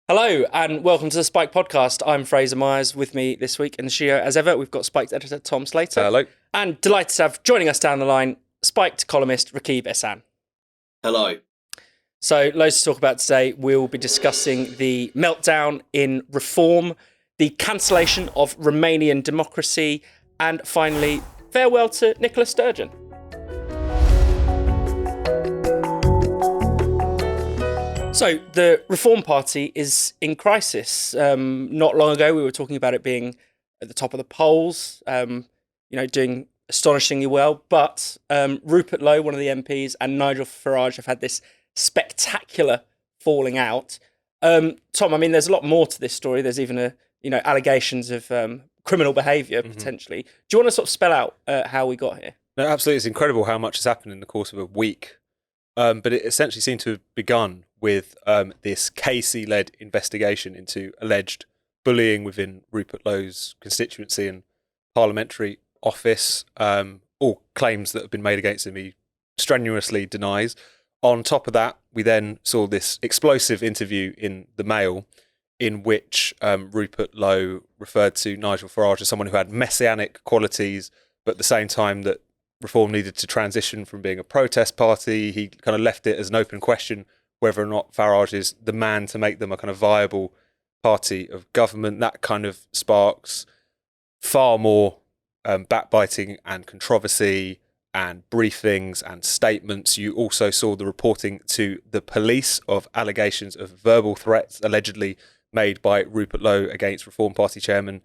Hello and welcome to the Spike podcast. I'm Fraser Myers. With me this week in the studio, as ever, we've got Spiked editor Tom Slater. Hello. And delighted to have joining us down the line, Spiked columnist Rakib Ehsan. Hello. So, loads to talk about today. We'll be discussing the meltdown in reform, the cancellation of Romanian democracy, and finally, farewell to Nicola Sturgeon. So the Reform Party is in crisis. Not long ago, we were talking about it being at the top of the polls, doing astonishingly well. But Rupert Lowe, one of the MPs, and Nigel Farage have had this spectacular falling out. Tom, I mean, there's a lot more to this story. There's even allegations of criminal behaviour potentially. Do you want to sort of spell out how we got here? No, absolutely. It's incredible how much has happened in the course of a week. But it essentially seemed to have begun with this Casey-led investigation into alleged bullying within Rupert Lowe's constituency and parliamentary office. All claims that have been made against him he strenuously denies. On top of that, we then saw this explosive interview in the Mail in which Rupert Lowe referred to Nigel Farage as someone who had messianic qualities, but at the same time that Reform needed to transition from being a protest party. He kind of left it as an open question whether or not Farage is the man to make them a kind of viable party of government. That kind of sparks far more backbiting and controversy and briefings and statements. You also saw the reporting to the police of allegations of verbal threats allegedly made by Rupert Lowe against Reform Party chairman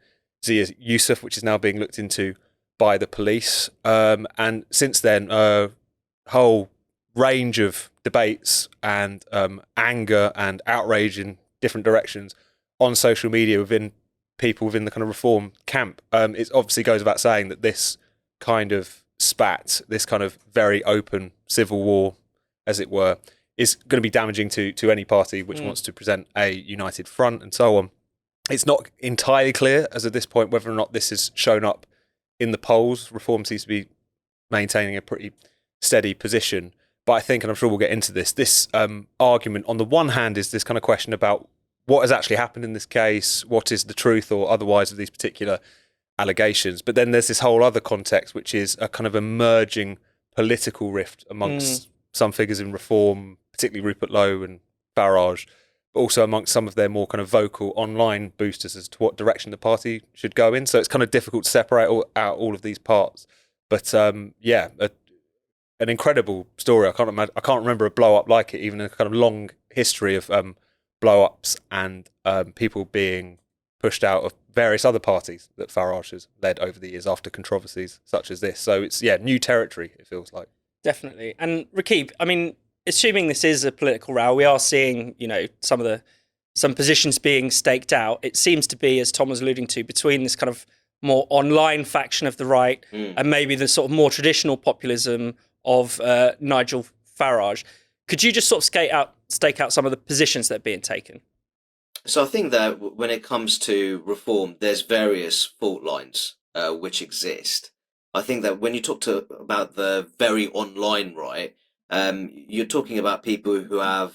Zia Youssef, which is now being looked into by the police. And since then, a whole range of debates and anger and outrage in different directions on social media within people within the kind of Reform camp. It obviously goes without saying that this kind of spat, this kind of very open civil war, as it were, is going to be damaging to any party which wants to present a united front and so on. It's not entirely clear as of this point whether or not this has shown up in the polls. Reform seems to be maintaining a pretty steady position. But I think, and I'm sure we'll get into this argument on the one hand is this kind of question about what has actually happened in this case, what is the truth or otherwise of these particular allegations. But then there's this whole other context, which is a kind of emerging political rift amongst some figures in Reform, particularly Rupert Lowe and Farage, but also amongst some of their more kind of vocal online boosters as to what direction the party should go in. So it's kind of difficult to separate out all of these parts. But an incredible story. I can't remember a blow up like it, even in a kind of long history of blow ups and people being pushed out of various other parties that Farage has led over the years after controversies such as this. So it's new territory, it feels like. Definitely. And Rakib, I mean, assuming this is a political row, we are seeing, some positions being staked out. It seems to be, as Tom was alluding to, between this kind of more online faction of the right and maybe the sort of more traditional populism of Nigel Farage. Could you just sort of stake out some of the positions that are being taken? So I think that when it comes to Reform, there's various fault lines which exist. I think that when you talk about the very online right, you're talking about people who have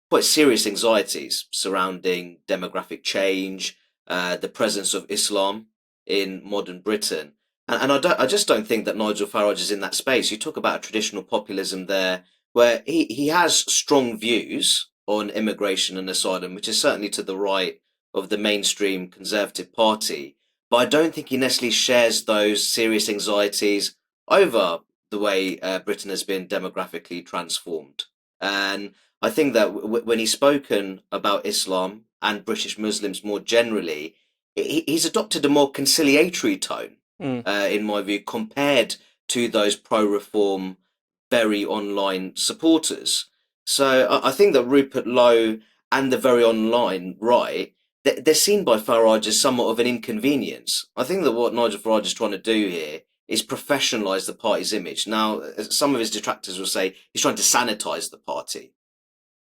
quite serious anxieties surrounding demographic change, the presence of Islam in modern Britain. And I just don't think that Nigel Farage is in that space. You talk about a traditional populism there where he has strong views on immigration and asylum, which is certainly to the right of the mainstream Conservative Party. But I don't think he necessarily shares those serious anxieties over the way Britain has been demographically transformed. And I think that when he's spoken about Islam and British Muslims more generally, he's adopted a more conciliatory tone, in my view, compared to those pro-reform, very online supporters. So I think that Rupert Lowe and the very online right, they're seen by Farage as somewhat of an inconvenience. I think that what Nigel Farage is trying to do here is professionalise the party's image. Now, some of his detractors will say he's trying to sanitise the party.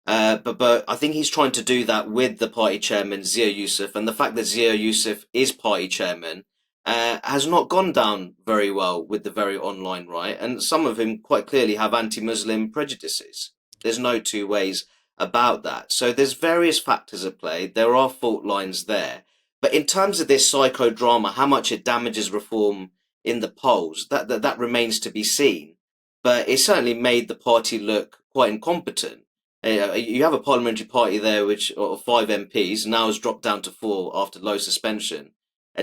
But I think he's trying to do that with the party chairman, Zia Youssef, and the fact that Zia Youssef is party chairman has not gone down very well with the very online right, and some of them quite clearly have anti-Muslim prejudices. There's no two ways about that. So there's various factors at play. There are fault lines there. But in terms of this psychodrama, how much it damages reform in the polls, that remains to be seen. But it certainly made the party look quite incompetent. You have a parliamentary party there, which of 5 MPs now has dropped down to 4 after Lowe suspension,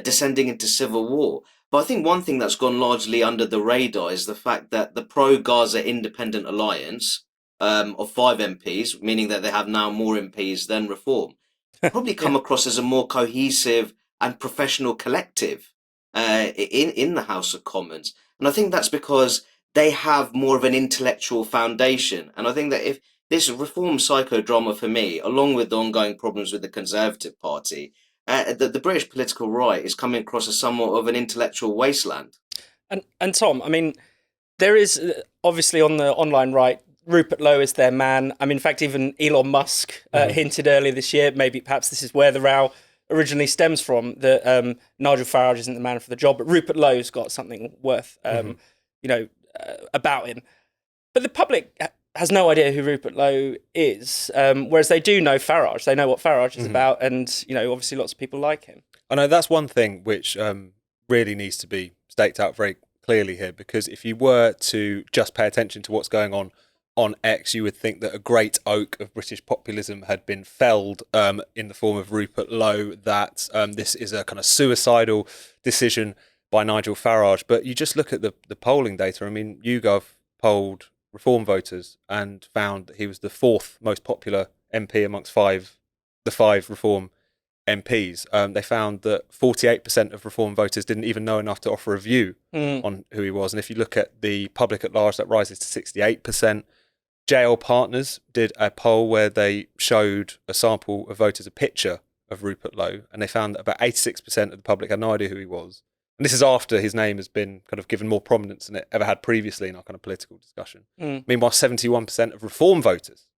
descending into civil war. But I think one thing that's gone largely under the radar is the fact that the pro-Gaza Independent Alliance of 5 MPs, meaning that they have now more MPs than Reform, probably come across as a more cohesive and professional collective in the House of Commons. And I think that's because they have more of an intellectual foundation. And I think that if this reform psychodrama for me, along with the ongoing problems with the Conservative Party, the British political right is coming across as somewhat of an intellectual wasteland. And Tom, I mean, there is obviously on the online right, Rupert Lowe is their man. I mean, in fact, even Elon Musk hinted earlier this year, perhaps this is where the row originally stems from, that Nigel Farage isn't the man for the job, but Rupert Lowe's got something worth, about him. But the public has no idea who Rupert Lowe is, whereas they do know Farage. They know what Farage is about, and obviously lots of people like him. I know that's one thing which really needs to be staked out very clearly here, because if you were to just pay attention to what's going on X, you would think that a great oak of British populism had been felled in the form of Rupert Lowe, that this is a kind of suicidal decision by Nigel Farage. But you just look at the polling data. I mean, YouGov polled Reform voters and found that he was the 4th most popular MP amongst the five Reform MPs. They found that 48% of Reform voters didn't even know enough to offer a view on who he was. And if you look at the public at large, that rises to 68%. JL Partners did a poll where they showed a sample of voters a picture of Rupert Lowe, and they found that about 86% of the public had no idea who he was. And this is after his name has been kind of given more prominence than it ever had previously in our kind of political discussion. Meanwhile, 71% of Reform voters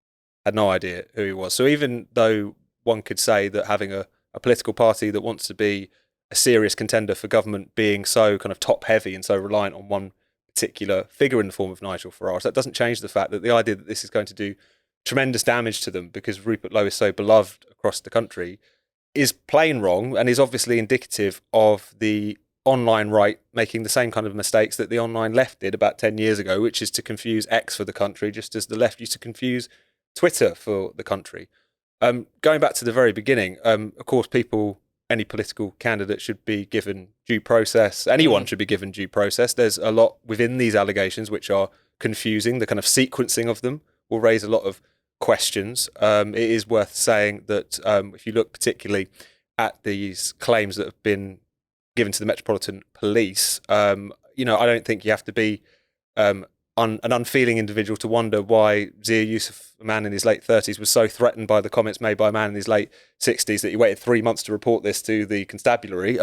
had no idea who he was. So even though one could say that having a political party that wants to be a serious contender for government being so kind of top heavy and so reliant on one particular figure in the form of Nigel Farage, that doesn't change the fact that the idea that this is going to do tremendous damage to them because Rupert Lowe is so beloved across the country is plain wrong, and is obviously indicative of the online right making the same kind of mistakes that the online left did about 10 years ago, which is to confuse X for the country, just as the left used to confuse Twitter for the country. Going back to the very beginning, of course, any political candidate should be given due process. Anyone should be given due process. There's a lot within these allegations which are confusing. The kind of sequencing of them will raise a lot of questions. It is worth saying that if you look particularly at these claims that have been given to the Metropolitan Police, I don't think you have to be an unfeeling individual to wonder why Zia Yusuf, a man in his late 30s, was so threatened by the comments made by a man in his late 60s that he waited 3 months to report this to the constabulary.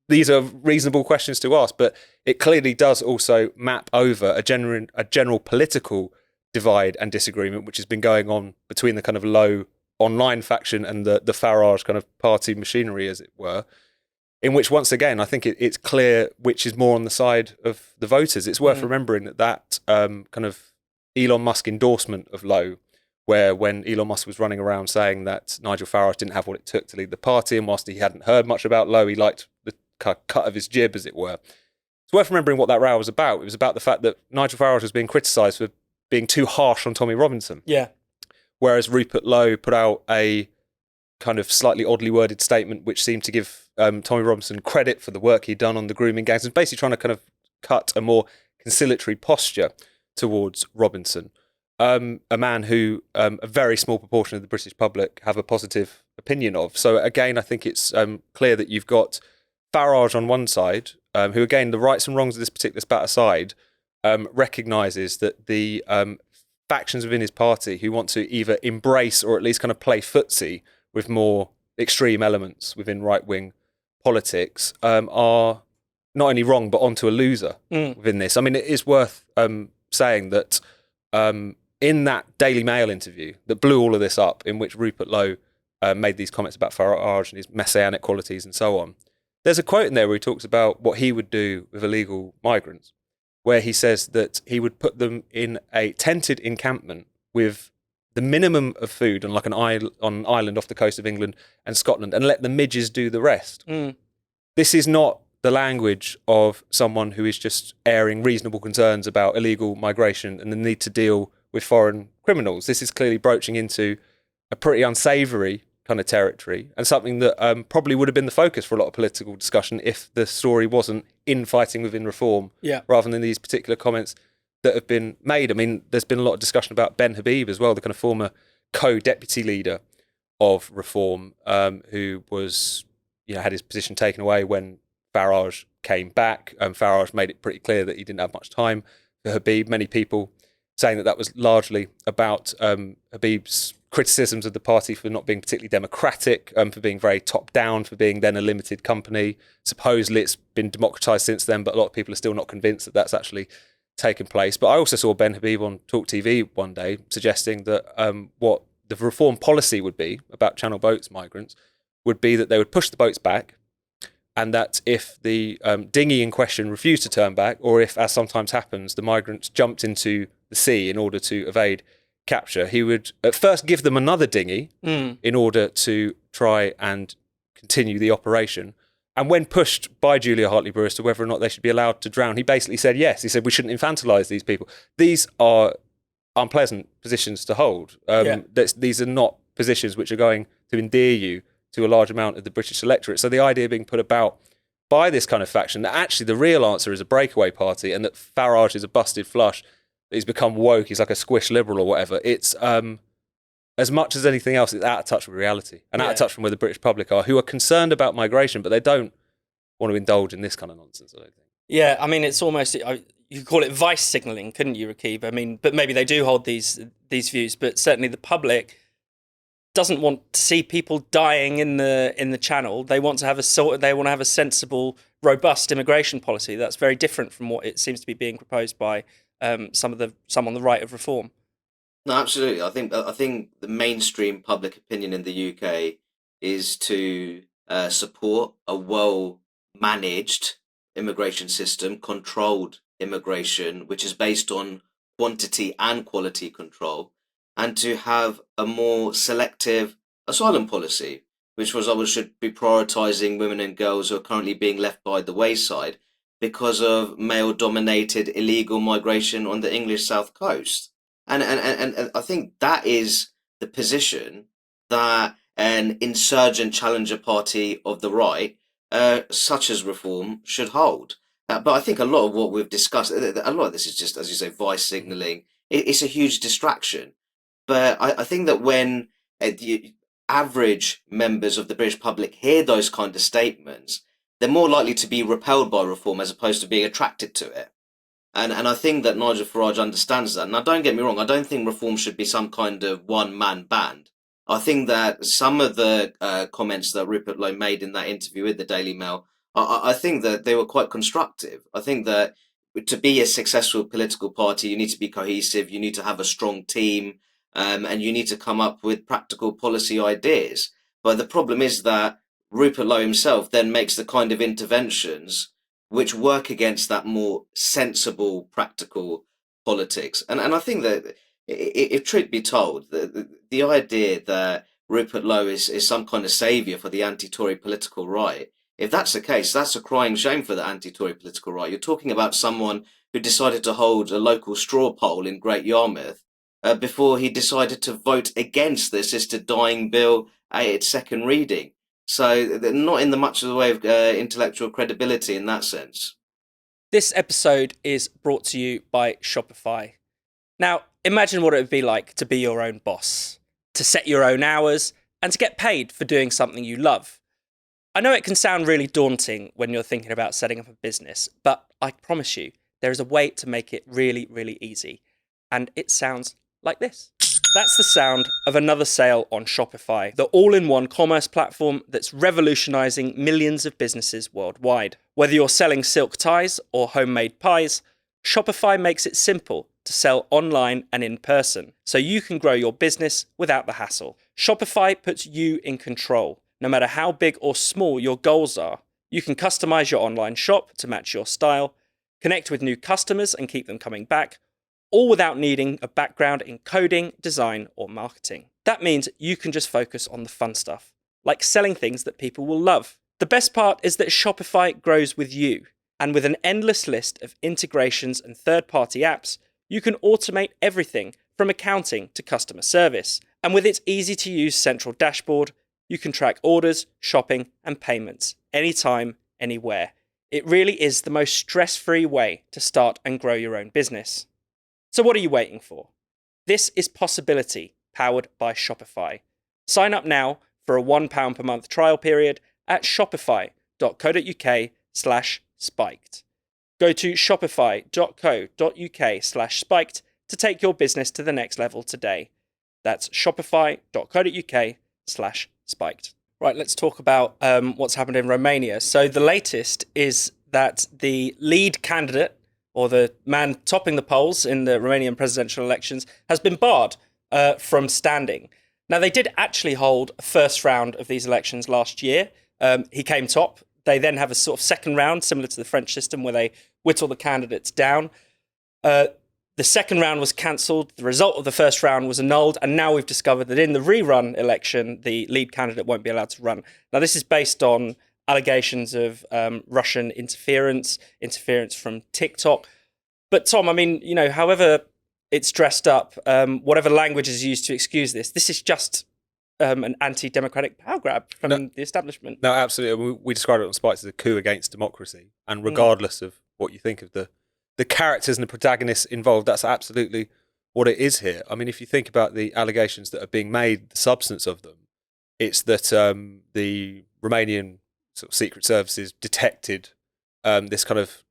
These are reasonable questions to ask, but it clearly does also map over a general political divide and disagreement which has been going on between the kind of Lowe online faction and the Farage kind of party machinery, as it were, in which, once again, I think it's clear which is more on the side of the voters. It's worth remembering that kind of Elon Musk endorsement of Lowe, where when Elon Musk was running around saying that Nigel Farage didn't have what it took to lead the party, and whilst he hadn't heard much about Lowe, he liked the cut of his jib, as it were. It's worth remembering what that row was about. It was about the fact that Nigel Farage was being criticised for being too harsh on Tommy Robinson. Yeah. Whereas Rupert Lowe put out a kind of slightly oddly worded statement which seemed to give Tommy Robinson credit for the work he'd done on the grooming gangs, and basically trying to kind of cut a more conciliatory posture towards Robinson, a man who a very small proportion of the British public have a positive opinion of. So again, I think it's clear that you've got Farage on one side, who, again, the rights and wrongs of this particular spat aside, recognises that the factions within his party who want to either embrace or at least kind of play footsie with more extreme elements within right-wing politics are not only wrong but onto a loser within this. I mean, it is worth saying that in that Daily Mail interview that blew all of this up, in which Rupert Lowe made these comments about Farage and his messianic qualities and so on, there's a quote in there where he talks about what he would do with illegal migrants, where he says that he would put them in a tented encampment with the minimum of food on like on an island off the coast of England and Scotland and let the midges do the rest. This is not the language of someone who is just airing reasonable concerns about illegal migration and the need to deal with foreign criminals. This is clearly broaching into a pretty unsavoury kind of territory, and something that probably would have been the focus for a lot of political discussion if the story wasn't infighting within Reform, rather than these particular comments that have been made. I mean, there's been a lot of discussion about Ben Habib as well, the kind of former co-deputy leader of Reform, who was, had his position taken away when Farage came back. Farage made it pretty clear that he didn't have much time for Habib. Many people saying that was largely about Habib's criticisms of the party for not being particularly democratic, for being very top-down, for being then a limited company. Supposedly it's been democratised since then, but a lot of people are still not convinced that that's actually taken place. But I also saw Ben Habib on Talk TV one day suggesting that what the Reform policy would be about Channel boats migrants would be that they would push the boats back, and that if the dinghy in question refused to turn back, or if, as sometimes happens, the migrants jumped into the sea in order to evade capture, he would at first give them another dinghy in order to try and continue the operation. And when pushed by Julia Hartley-Brewer as to whether or not they should be allowed to drown, he basically said yes. He said we shouldn't infantilise these people. These are unpleasant positions to hold. These are not positions which are going to endear you to a large amount of the British electorate. So the idea being put about by this kind of faction that actually the real answer is a breakaway party and that Farage is a busted flush, that he's become woke, he's like a squish liberal or whatever. It's as much as anything else, it's out of touch with reality and out of touch from where the British public are, who are concerned about migration, but they don't want to indulge in this kind of nonsense, I don't think. Yeah, I mean, it's almost, you could call it vice signalling, couldn't you, Rakib? I mean, but maybe they do hold these views, but certainly the public doesn't want to see people dying in the channel. They want to have a sensible, robust immigration policy. That's very different from what it seems to be being proposed by some on the right of Reform. No, absolutely. I think the mainstream public opinion in the UK is to support a well-managed immigration system, controlled immigration, which is based on quantity and quality control, and to have a more selective asylum policy, which should be prioritising women and girls who are currently being left by the wayside because of male-dominated illegal migration on the English South Coast. And I think that is the position that an insurgent challenger party of the right, such as Reform, should hold. But I think a lot of what we've discussed, a lot of this is just, as you say, vice signalling. It's a huge distraction. But I think that when the average members of the British public hear those kind of statements, they're more likely to be repelled by Reform as opposed to being attracted to it. And I think that Nigel Farage understands that. Now, don't get me wrong, I don't think Reform should be some kind of one-man band. I think that some of the comments that Rupert Lowe made in that interview with the Daily Mail, I think that they were quite constructive. I think that to be a successful political party, you need to be cohesive, you need to have a strong team, and you need to come up with practical policy ideas. But the problem is that Rupert Lowe himself then makes the kind of interventions which work against that more sensible, practical politics. And I think that if truth be told, the idea that Rupert Lowe is some kind of saviour for the anti-Tory political right, if that's the case, that's a crying shame for the anti-Tory political right. You're talking about someone who decided to hold a local straw poll in Great Yarmouth before he decided to vote against the assisted dying bill at its second reading. So they're not in much of the way of intellectual credibility in that sense. This episode is brought to you by Shopify. Now, imagine what it would be like to be your own boss, to set your own hours, and to get paid for doing something you love. I know it can sound really daunting when you're thinking about setting up a business, but I promise you, there is a way to make it really, really easy. And it sounds like this. That's the sound of another sale on Shopify, the all-in-one commerce platform that's revolutionizing millions of businesses worldwide. Whether you're selling silk ties or homemade pies, Shopify makes it simple to sell online and in person, so you can grow your business without the hassle. Shopify puts you in control. No matter how big or small your goals are, you can customize your online shop to match your style, connect with new customers and keep them coming back, all without needing a background in coding, design, or marketing. That means you can just focus on the fun stuff, like selling things that people will love. The best part is that Shopify grows with you. And with an endless list of integrations and third-party apps, you can automate everything from accounting to customer service. And with its easy-to-use central dashboard, you can track orders, shopping, and payments anytime, anywhere. It really is the most stress-free way to start and grow your own business. So what are you waiting for? This is Possibility, powered by Shopify. Sign up now for a £1 per month trial period at shopify.co.uk/spiked. Go to shopify.co.uk/spiked to take your business to the next level today. That's shopify.co.uk/spiked. Right, let's talk about what's happened in Romania. So the latest is that the lead candidate, or the man topping the polls in the Romanian presidential elections, has been barred from standing. Now, they did actually hold a first round of these elections last year. He came top. They then have a sort of second round, similar to the French system, where they whittle the candidates down. The second round was cancelled. The result of the first round was annulled. And now we've discovered that in the rerun election, the lead candidate won't be allowed to run. Now, this is based on allegations of Russian interference from TikTok. But Tom, I mean, however it's dressed up, whatever language is used to excuse this is just an anti-democratic power grab from the establishment. No, absolutely. We described it on Spikes as a coup against democracy. And regardless of what you think of the characters and the protagonists involved, that's absolutely what it is here. I mean, if you think about the allegations that are being made, the substance of them, it's that the Romanian sort of secret services detected this kind of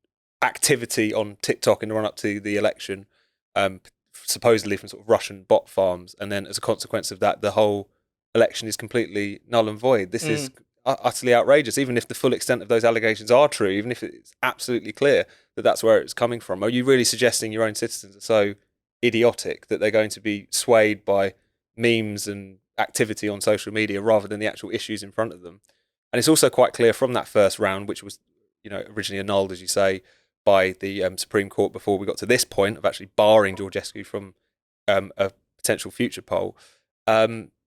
activity on TikTok in the run-up to the election, supposedly from sort of Russian bot farms, and then as a consequence of that, the whole election is completely null and void. This is utterly outrageous, even if the full extent of those allegations are true, even if it's absolutely clear that that's where it's coming from. Are you really suggesting your own citizens are so idiotic that they're going to be swayed by memes and activity on social media rather than the actual issues in front of them? And it's also quite clear from that first round, which was originally annulled, as you say, by the Supreme Court before we got to this point of actually barring Georgescu from a potential future poll.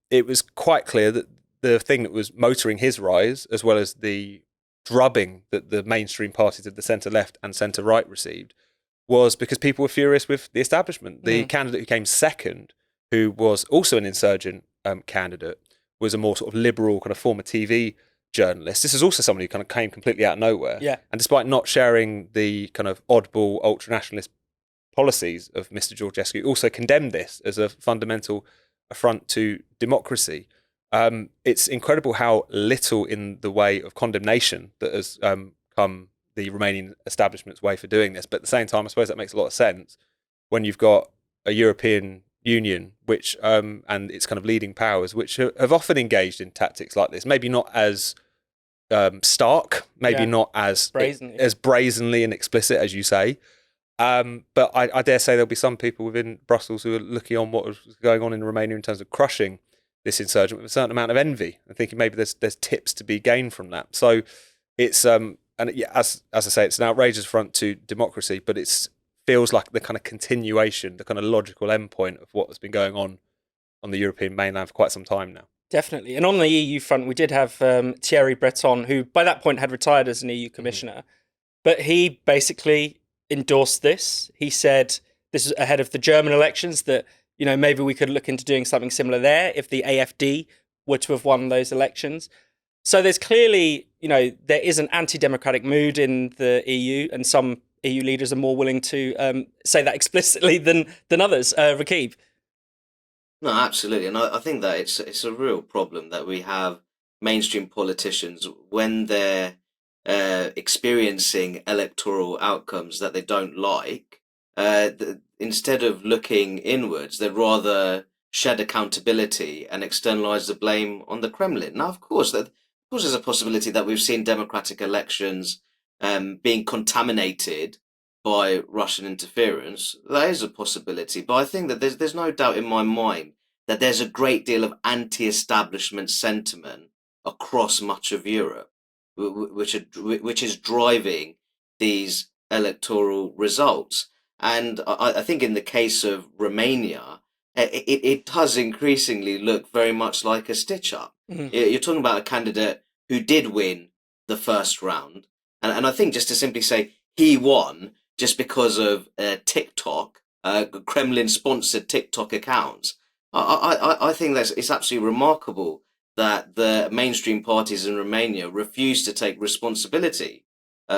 It was quite clear that the thing that was motoring his rise, as well as the drubbing that the mainstream parties of the centre-left and centre-right received, was because people were furious with the establishment. The candidate who came second, who was also an insurgent candidate, was a more sort of liberal kind of former TV journalist. This is also somebody who kind of came completely out of nowhere. Yeah. And despite not sharing the kind of oddball ultra-nationalist policies of Mr. Georgescu, also condemned this as a fundamental affront to democracy. It's incredible how little in the way of condemnation that has come the Romanian establishment's way for doing this. But at the same time, I suppose that makes a lot of sense when you've got a European Union, which and its kind of leading powers, which have often engaged in tactics like this. Maybe not as stark, maybe not as brazenly and explicit as you say. But I dare say there'll be some people within Brussels who are looking on what was going on in Romania in terms of crushing this insurgent with a certain amount of envy and thinking maybe there's tips to be gained from that. So it's as I say, it's an outrageous affront to democracy, but it feels like the kind of continuation, the kind of logical endpoint of what has been going on the European mainland for quite some time now. Definitely. And on the EU front, we did have Thierry Breton, who by that point had retired as an EU commissioner, but he basically endorsed this. He said this is ahead of the German elections that, maybe we could look into doing something similar there if the AfD were to have won those elections. So there's clearly, there is an anti-democratic mood in the EU, and some EU leaders are more willing to say that explicitly than others. Rakib? No, absolutely. And I think that it's a real problem that we have mainstream politicians when they're experiencing electoral outcomes that they don't like, instead of looking inwards, they'd rather shed accountability and externalize the blame on the Kremlin. Now, of course, there's a possibility that we've seen democratic elections being contaminated by Russian interference. That is a possibility, but I think that there's no doubt in my mind that there's a great deal of anti-establishment sentiment across much of Europe, which is driving these electoral results. And I think in the case of Romania, it does increasingly look very much like a stitch-up. Mm. You're talking about a candidate who did win the first round. And I think just to simply say he won just because of TikTok, Kremlin-sponsored TikTok accounts, I think it's absolutely remarkable that the mainstream parties in Romania refuse to take responsibility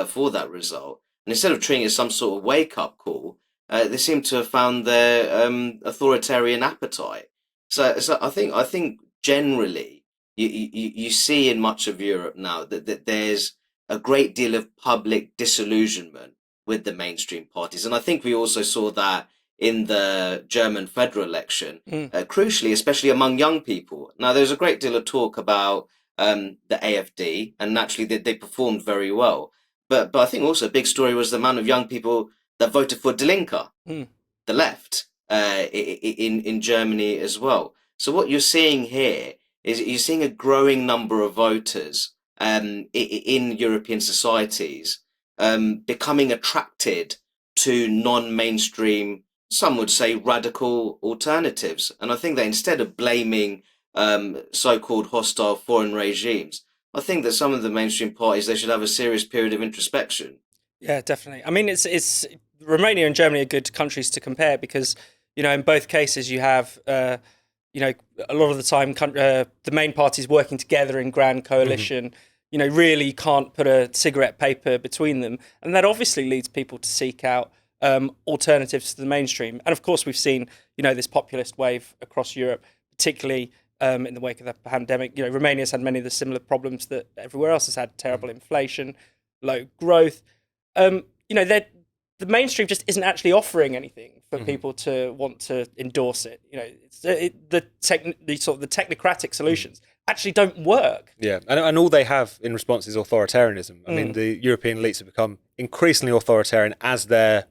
for that result. And instead of treating it as some sort of wake-up call, they seem to have found their authoritarian appetite. So I think generally you see in much of Europe now that there's a great deal of public disillusionment with the mainstream parties, and I think we also saw that in the German federal election, Mm. crucially, especially among young people. Now, there's a great deal of talk about the AFD, and naturally they performed very well. But I think also a big story was the amount of young people that voted for Die Linke, Mm. the left, in Germany as well. So what you're seeing here is you're seeing a growing number of voters in European societies becoming attracted to non-mainstream, some would say radical alternatives. And I think that instead of blaming so-called hostile foreign regimes, I think that some of the mainstream parties, they should have a serious period of introspection. Yeah, definitely. I mean, it's Romania and Germany are good countries to compare because, in both cases you have, a lot of the time the main parties working together in grand coalition. Really can't put a cigarette paper between them, and that obviously leads people to seek out alternatives to the mainstream. And of course, we've seen this populist wave across Europe, particularly in the wake of the pandemic. Romania's had many of the similar problems that everywhere else has had: terrible inflation, low growth. The mainstream just isn't actually offering anything for people to want to endorse it. The technocratic solutions actually don't work. Yeah, and all they have in response is authoritarianism. I mean, the European elites have become increasingly authoritarian as their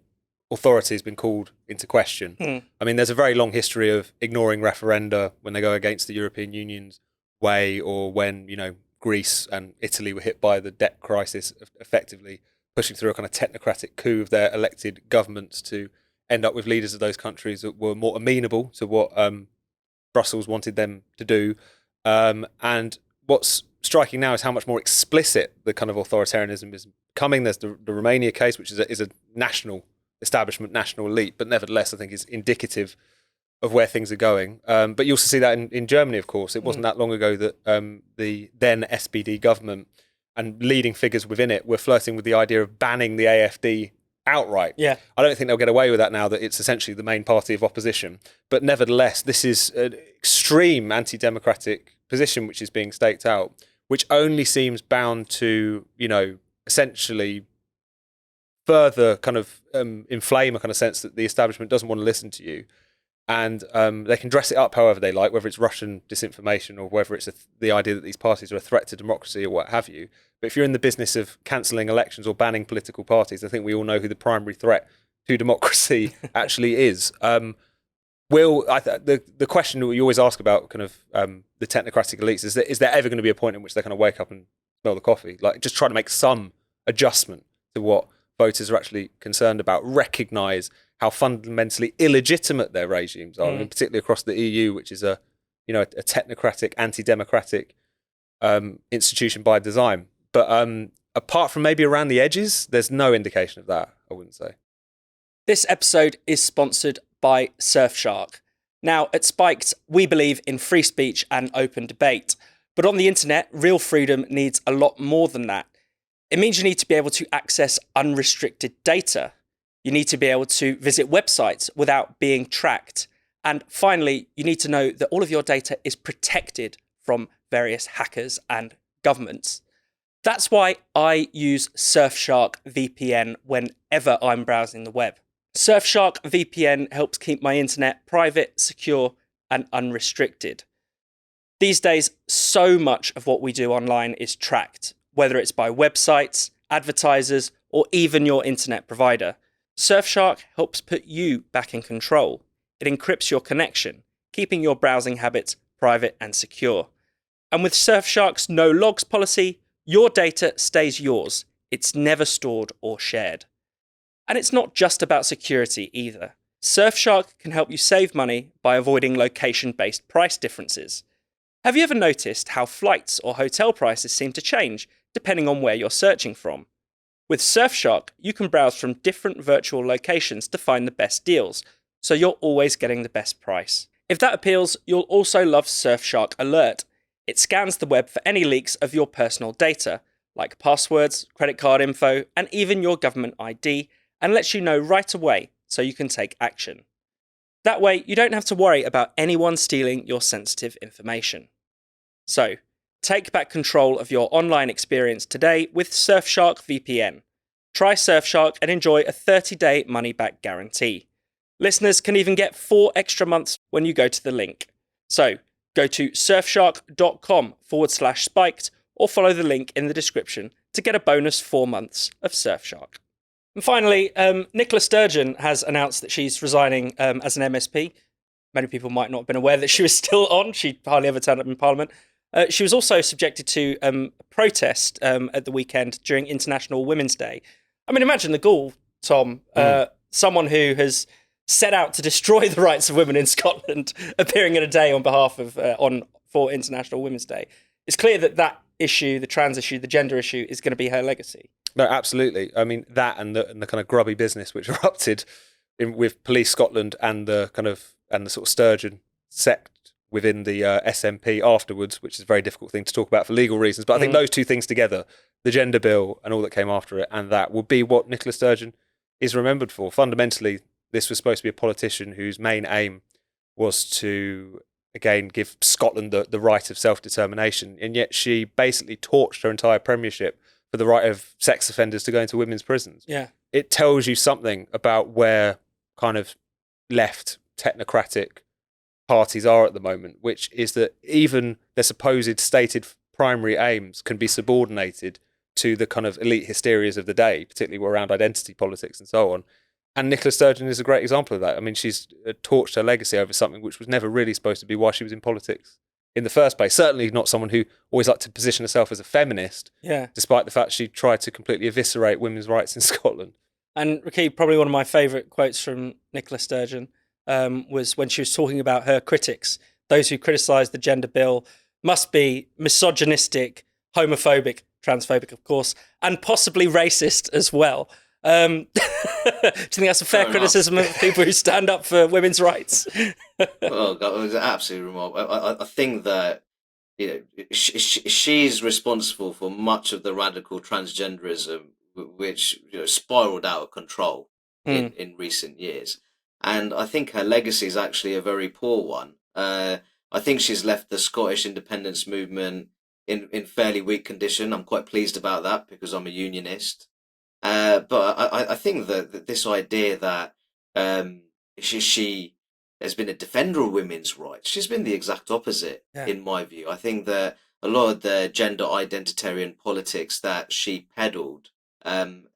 authority has been called into question. I mean, there's a very long history of ignoring referenda when they go against the European Union's way, or when, Greece and Italy were hit by the debt crisis, effectively pushing through a kind of technocratic coup of their elected governments to end up with leaders of those countries that were more amenable to what Brussels wanted them to do. And what's striking now is how much more explicit the kind of authoritarianism is becoming. There's the Romania case, which is a national establishment, national elite, but nevertheless, I think is indicative of where things are going. But you also see that in Germany, of course. It wasn't that long ago that the then SPD government and leading figures within it were flirting with the idea of banning the AFD outright. Yeah. I don't think they'll get away with that now that it's essentially the main party of opposition. But nevertheless, this is an extreme anti-democratic position which is being staked out, which only seems bound to, essentially further kind of inflame a kind of sense that the establishment doesn't want to listen to you. And they can dress it up however they like, whether it's Russian disinformation or whether it's the idea that these parties are a threat to democracy or what have you. But if you're in the business of cancelling elections or banning political parties, I think we all know who the primary threat to democracy actually is. The question that we always ask about kind of the technocratic elites is there ever going to be a point in which they're going to wake up and smell the coffee? Like, just try to make some adjustment to what voters are actually concerned about, recognise how fundamentally illegitimate their regimes are, and particularly across the EU, which is a technocratic, anti-democratic institution by design. But apart from maybe around the edges, there's no indication of that, I wouldn't say. This episode is sponsored by Surfshark. Now, at Spiked, we believe in free speech and open debate. But on the internet, real freedom needs a lot more than that. It means you need to be able to access unrestricted data. You need to be able to visit websites without being tracked. And finally, you need to know that all of your data is protected from various hackers and governments. That's why I use Surfshark VPN whenever I'm browsing the web. Surfshark VPN helps keep my internet private, secure, and unrestricted. These days, so much of what we do online is tracked, whether it's by websites, advertisers, or even your internet provider. Surfshark helps put you back in control. It encrypts your connection, keeping your browsing habits private and secure. And with Surfshark's no logs policy, your data stays yours. It's never stored or shared. And it's not just about security either. Surfshark can help you save money by avoiding location-based price differences. Have you ever noticed how flights or hotel prices seem to change depending on where you're searching from? With Surfshark, you can browse from different virtual locations to find the best deals, so you're always getting the best price. If that appeals, you'll also love Surfshark Alert. It scans the web for any leaks of your personal data, like passwords, credit card info, and even your government ID, and lets you know right away so you can take action. That way, you don't have to worry about anyone stealing your sensitive information. So, take back control of your online experience today with Surfshark VPN. Try Surfshark and enjoy a 30-day money-back guarantee. Listeners can even get 4 extra months when you go to the link. So, go to surfshark.com/spiked or follow the link in the description to get a bonus 4 months of Surfshark. And finally, Nicola Sturgeon has announced that she's resigning as an MSP. Many people might not have been aware that she was still on. She hardly ever turned up in Parliament. She was also subjected to a protest at the weekend during International Women's Day. I mean, imagine the gall, Tom. Someone who has set out to destroy the rights of women in Scotland appearing at a day on behalf of for International Women's Day. It's clear that issue, the trans issue, the gender issue, is going to be her legacy. No, absolutely. I mean, that and the kind of grubby business which erupted with Police Scotland and the sort of Sturgeon sect within the SNP afterwards, which is a very difficult thing to talk about for legal reasons. But I think those two things together, the gender bill and all that came after it, and that will be what Nicola Sturgeon is remembered for. Fundamentally, this was supposed to be a politician whose main aim was to, again, give Scotland the right of self-determination. And yet she basically torched her entire premiership for the right of sex offenders to go into women's prisons. Yeah. It tells you something about where kind of left technocratic parties are at the moment, which is that even their supposed stated primary aims can be subordinated to the kind of elite hysterias of the day, particularly around identity politics and so on. And Nicola Sturgeon is a great example of that. I mean, she's torched her legacy over something which was never really supposed to be why she was in politics in the first place. Certainly not someone who always liked to position herself as a feminist, despite the fact she tried to completely eviscerate women's rights in Scotland. And Rakib, probably one of my favourite quotes from Nicola Sturgeon was when she was talking about her critics. Those who criticise the gender bill must be misogynistic, homophobic, transphobic, of course, and possibly racist as well. Do you think that's a fair criticism of people who stand up for women's rights? Well, that was absolutely remarkable. I think that she's responsible for much of the radical transgenderism which spiraled out of control in recent years. And I think her legacy is actually a very poor one. I think she's left the Scottish independence movement in fairly weak condition. I'm quite pleased about that because I'm a unionist. But I think that this idea that she has been a defender of women's rights, she's been the exact opposite, in my view. I think that a lot of the gender identitarian politics that she peddled,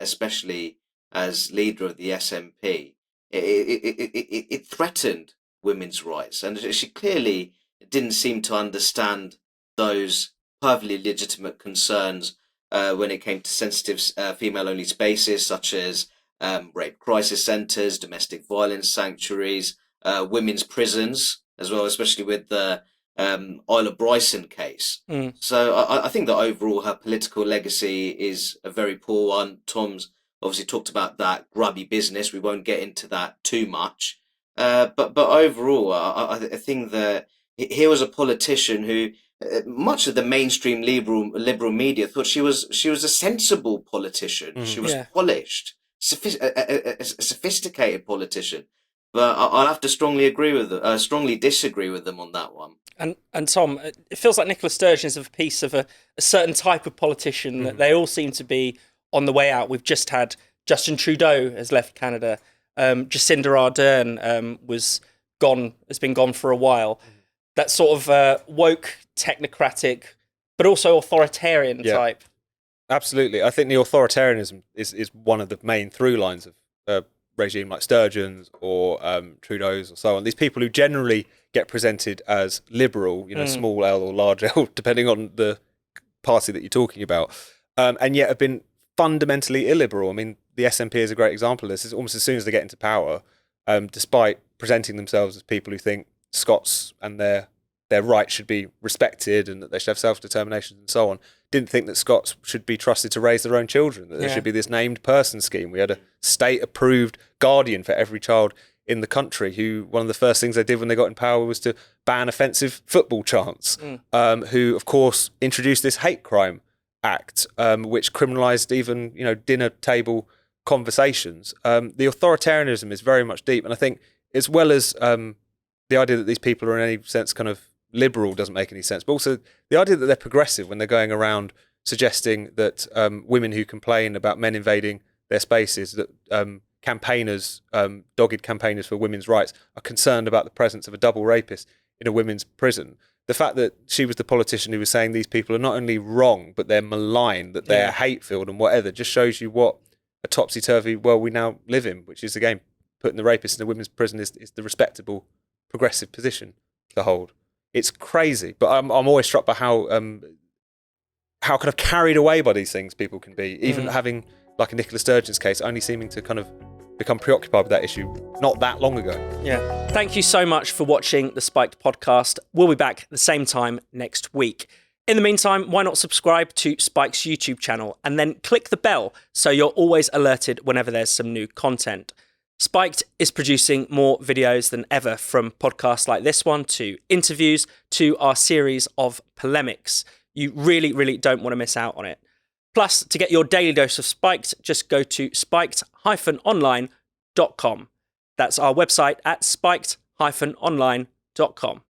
especially as leader of the SNP, it threatened women's rights, and she clearly didn't seem to understand those perfectly legitimate concerns when it came to sensitive female-only spaces such as rape crisis centres, domestic violence sanctuaries, women's prisons as well, especially with the Isla Bryson case. So I think that overall her political legacy is a very poor one. Tom's obviously talked about that grubby business. We won't get into that too much. But overall, I think that here was a politician who much of the mainstream liberal media thought she was a sensible politician. She was polished, a sophisticated politician. But I'll have to strongly disagree with them on that one. And Tom, it feels like Nicola Sturgeon is a piece of a certain type of politician that they all seem to be on the way out. We've just had Justin Trudeau has left Canada. Jacinda Ardern has been gone for a while. That sort of woke, technocratic, but also authoritarian type. Absolutely. I think the authoritarianism is one of the main through lines of regime like Sturgeon's or Trudeau's or so on. These people who generally get presented as liberal, small L or large L, depending on the party that you're talking about, and yet have been fundamentally illiberal. I mean, the SNP is a great example of this. It's almost as soon as they get into power, despite presenting themselves as people who think Scots and their rights should be respected and that they should have self-determination and so on, didn't think that Scots should be trusted to raise their own children, that there should be this named person scheme. We had a state-approved guardian for every child in the country, who one of the first things they did when they got in power was to ban offensive football chants, who, of course, introduced this hate crime act, which criminalised even, dinner table conversations. The authoritarianism is very much deep, and I think, as well as the idea that these people are in any sense kind of liberal doesn't make any sense, but also the idea that they're progressive when they're going around suggesting that women who complain about men invading their spaces, that dogged campaigners for women's rights, are concerned about the presence of a double rapist in a women's prison. The fact that she was the politician who was saying these people are not only wrong, but they're malign, that they're hate-filled and whatever, just shows you what a topsy-turvy world we now live in, which is, again, putting the rapist in a women's prison is the respectable, progressive position to hold. It's crazy, but I'm always struck by how kind of carried away by these things people can be, even having, like in Nicola Sturgeon's case, only seeming to kind of become preoccupied with that issue not that long ago. Yeah. Thank you so much for watching the Spiked podcast. We'll be back at the same time next week. In the meantime, why not subscribe to Spike's YouTube channel and then click the bell so you're always alerted whenever there's some new content. Spiked is producing more videos than ever, from podcasts like this one to interviews to our series of polemics. You really, really don't want to miss out on it. Plus, to get your daily dose of Spiked, just go to spiked-online.com. That's our website at spiked-online.com.